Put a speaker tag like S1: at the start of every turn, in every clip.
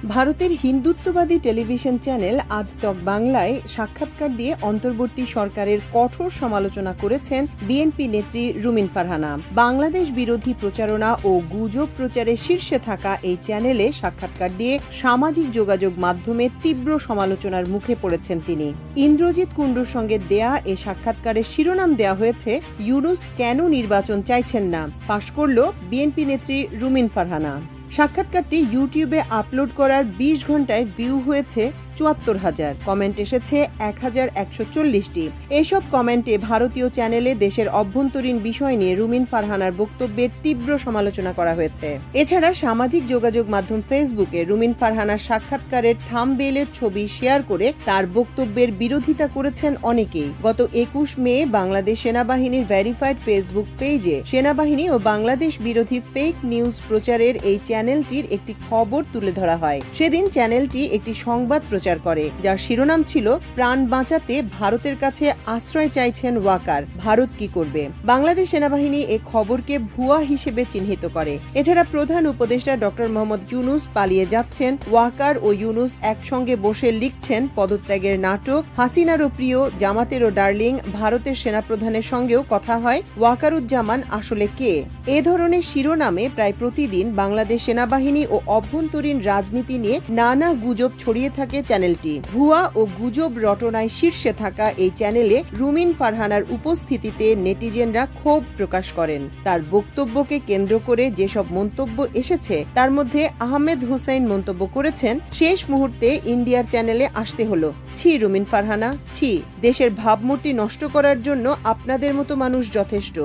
S1: ভারতের হিন্দুত্ববাদী television channel আজ তক বাংলায় সাক্ষাৎকার দিয়ে অন্তর্বর্তী সরকারের কঠোর সমালোচনা করেছেন বিএনপি নেত্রী রুমিন ফারহানা। বাংলাদেশ বিরোধী প্রচারণা ও গুজব প্রচারের শীর্ষে থাকা এই চ্যানেলে সাক্ষাৎকার দিয়ে সামাজিক যোগাযোগ মাধ্যমে তীব্র সমালোচনার মুখে পড়েছেন তিনি। ইন্দ্রজিৎ কুণ্ডুর সঙ্গে দেয়া এ সাক্ষাৎকারের শিরোনাম দেয়া হয়েছে ইউনূস কেন নির্বাচন চাইছেন না, ফাঁস করল বিএনপি নেত্রী রুমিন ফারহানা। সাক্ষাৎকারটি ইউটিউবে আপলোড করার ২০ ঘন্টায় ভিউ হয়েছে ৭৪,০০০, কমেন্ট এসেছে ১,১৪০টি। এসব কমেন্টে ভারতীয় চ্যানেলে দেশের অভ্যন্তরীণ বিষয় নিয়ে রুমিন ফারহানার বক্তব্যের তীব্র সমালোচনা করা হয়েছে। এছাড়া সামাজিক যোগাযোগ মাধ্যম ফেসবুকে রুমিন ফারহানার সাক্ষাৎকারের থাম্বনেইলের ছবি শেয়ার করে তার বক্তব্যের বিরোধিতা করেছেন অনেকেই। গত ২১ মে বাংলাদেশ সেনাবাহিনীর ভেরিফাইড ফেসবুক পেজে সেনাবাহিনী ও বাংলাদেশ বিরোধী ফেক নিউজ প্রচারের এই চ্যানেলটির একটি খবর তুলে ধরা হয়। সেদিন চ্যানেলটি একটি সংবাদ প্রচার করে, যার শিরোনাম ছিল প্রাণ বাঁচাতে ভারতের কাছে আশ্রয় চাইছেন ওয়াকার, ভারত কি করবে। বাংলাদেশ সেনাবাহিনী এই খবরকে ভুয়া হিসেবে চিহ্নিত করে। এছাড়া প্রধান উপদেষ্টা ডক্টর মোহাম্মদ ইউনূস পালিয়ে যাচ্ছেন, ওয়াকার ও ইউনূস একসঙ্গে বসে লিখছেন পদত্যাগের নাটক, হাসিনারও প্রিয় জামাতেরও ডার্লিং ভারতের সেনাপ্রধানের সঙ্গেও কথা হয়, ওয়াকারুজ্জামান আসলে কে। এ ধরনের শিরোনামে প্রায় প্রতিদিন বাংলাদেশ সেনাবাহিনী ও অভ্যন্তরীণ রাজনীতি নিয়ে নানা গুজব ছড়িয়ে থাকে চ্যানেলটি। ভুয়া ও গুজব রটনায় শীর্ষে থাকা এই চ্যানেলে রুমিন ফারহানার উপস্থিতিতে নেটিজেনরা ক্ষোভ প্রকাশ করেন। তার বক্তব্যকে কেন্দ্র করে যেসব মন্তব্য এসেছে তার মধ্যে আহমেদ হোসেন মন্তব্য করেছেন, শেষ মুহূর্তে ইন্ডিয়ার চ্যানেলে আসতে হলো, ছি রুমিন ফারহানা, ছি, দেশের ভাবমূর্তি নষ্ট করার জন্য আপনাদের মতো মানুষ যথেষ্ট।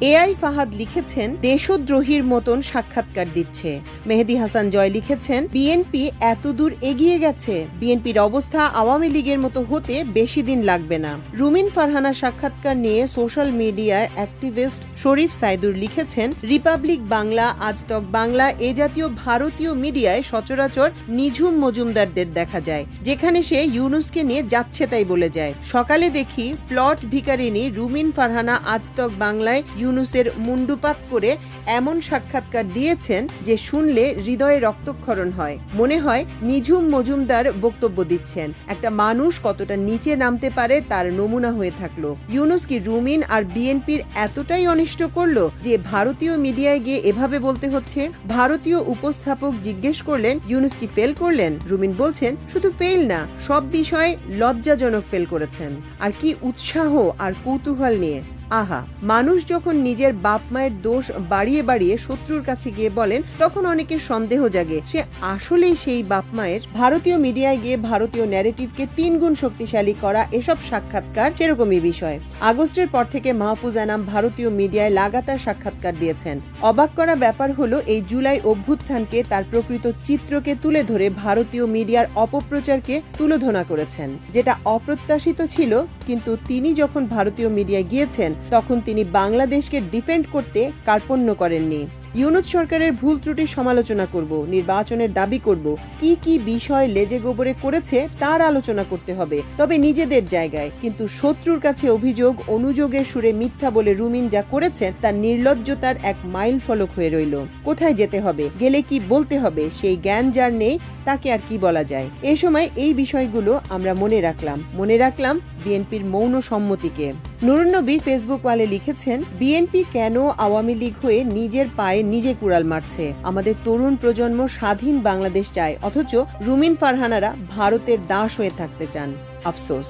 S1: এআই ফাহাদ লিখেছেন, দেশদ্রোহীর মতন সাক্ষাৎকার দিচ্ছে। মেহেদী হাসান জয় লিখেছেন, বিএনপি এতদূর এগিয়ে গেছে, বিএনপির অবস্থা আওয়ামী লীগের মতো হতে বেশি দিন লাগবে না। রুমিন ফারহানার সাক্ষাৎকার নিয়ে সোশ্যাল মিডিয়ার অ্যাক্টিভিস্ট শরীফ সাইদুর লিখেছেন, রিপাবলিক বাংলা, আজ তক বাংলা এ জাতীয় ভারতীয় মিডিয়ায় সচরাচর নিঝুম মজুমদারদের দেখা যায়, যেখানে সে ইউনূসকে নিয়ে যাচ্ছে তাই বলে যায়। সকালে দেখি প্লট ভিকারিনী রুমিন ফারহানা আজ তক বাংলায় ইউনূসের মুন্ডুপাত করে এমন সাক্ষাৎকার দিয়েছেন যে শুনলে হৃদয়ে রক্তক্ষরণ হয়, মনে হয় নিঝুম মজুমদার বক্তব্য দিচ্ছেন। একটা মানুষ কতটা নিচে নামতে পারে তার নমুনা হয়ে থাকলো। ইউনূস কি রুমিন আর বিএনপির এতটাই অনিষ্ট করলো যে ভারতীয় মিডিয়ায় গিয়ে এভাবে বলতে হচ্ছে? ভারতীয় উপস্থাপক জিজ্ঞেস করলেন, ইউনূস কি ফেল করলেন? রুমিন বলছেন, শুধু ফেল না, সব বিষয়ে লজ্জাজনক ফেল করেছেন। আর কি উৎসাহ আর কৌতূহল নিয়ে! আহা, মানুষ যখন নিজের বাপ মায়ের দোষ বাড়িয়ে বাড়িয়ে শত্রুর কাছে গিয়ে বলেন, তখন অনেকের সন্দেহ জাগে সে আসলেই সেই বাপ মায়ের। ভারতীয় মিডিয়ায় গিয়ে ভারতীয় ন্যারেটিভকে ৩ গুণ শক্তিশালী করা এসব সাক্ষাৎকার সেরকমই বিষয়। আগস্টের পর থেকে মাহফুজ আনাম ভারতীয় মিডিয়ায় লাগাতার সাক্ষাৎকার দিয়েছেন। অবাক করা ব্যাপার হলো, এই জুলাই অভ্যুত্থানকে তার প্রকৃত চিত্রকে তুলে ধরে ভারতীয় মিডিয়ার অপপ্রচারকে তুলোধনা করেছেন, যেটা অপ্রত্যাশিত ছিল। কিন্তু তিনি যখন ভারতীয় মিডিয়ায় গিয়েছেন তখন তিনি বাংলাদেশকে ডিফেন্ড করতে কার্পণ্য করেননি। ইউনূস সরকারের ভুল ত্রুটির সমালোচনা করব, নির্বাচনের দাবি করব, কি কি বিষয় লেজে গোবরে করেছে তার আলোচনা করতে হবে, তবে নিজেদের জায়গায়। কিন্তু শত্রুর কাছে অভিযোগ, অনুযোগের সুরে মিথ্যা বলে রুমিন যা করেছেন তার নির্লজ্জতার এক মাইল ফলক হয়ে রইল। কোথায় যেতে হবে, গেলে কি বলতে হবে, সেই জ্ঞান যার নেই তাকে আর কি বলা যায়। এ সময় এই বিষয়গুলো আমরা মনে রাখলাম বিএনপির মৌন সম্মতিকে। নুরুন নবী ফেসবুক ওয়ালে লিখেছেন, বিএনপি কেন আওয়ামী লীগ হয়ে নিজের পায়ে নিজে কুড়াল মারছে? আমাদের তরুণ প্রজন্ম স্বাধীন বাংলাদেশ চায়, অথচ রুমিন ফারহানারা ভারতের দাস হয়ে থাকতে চান। আফসোস।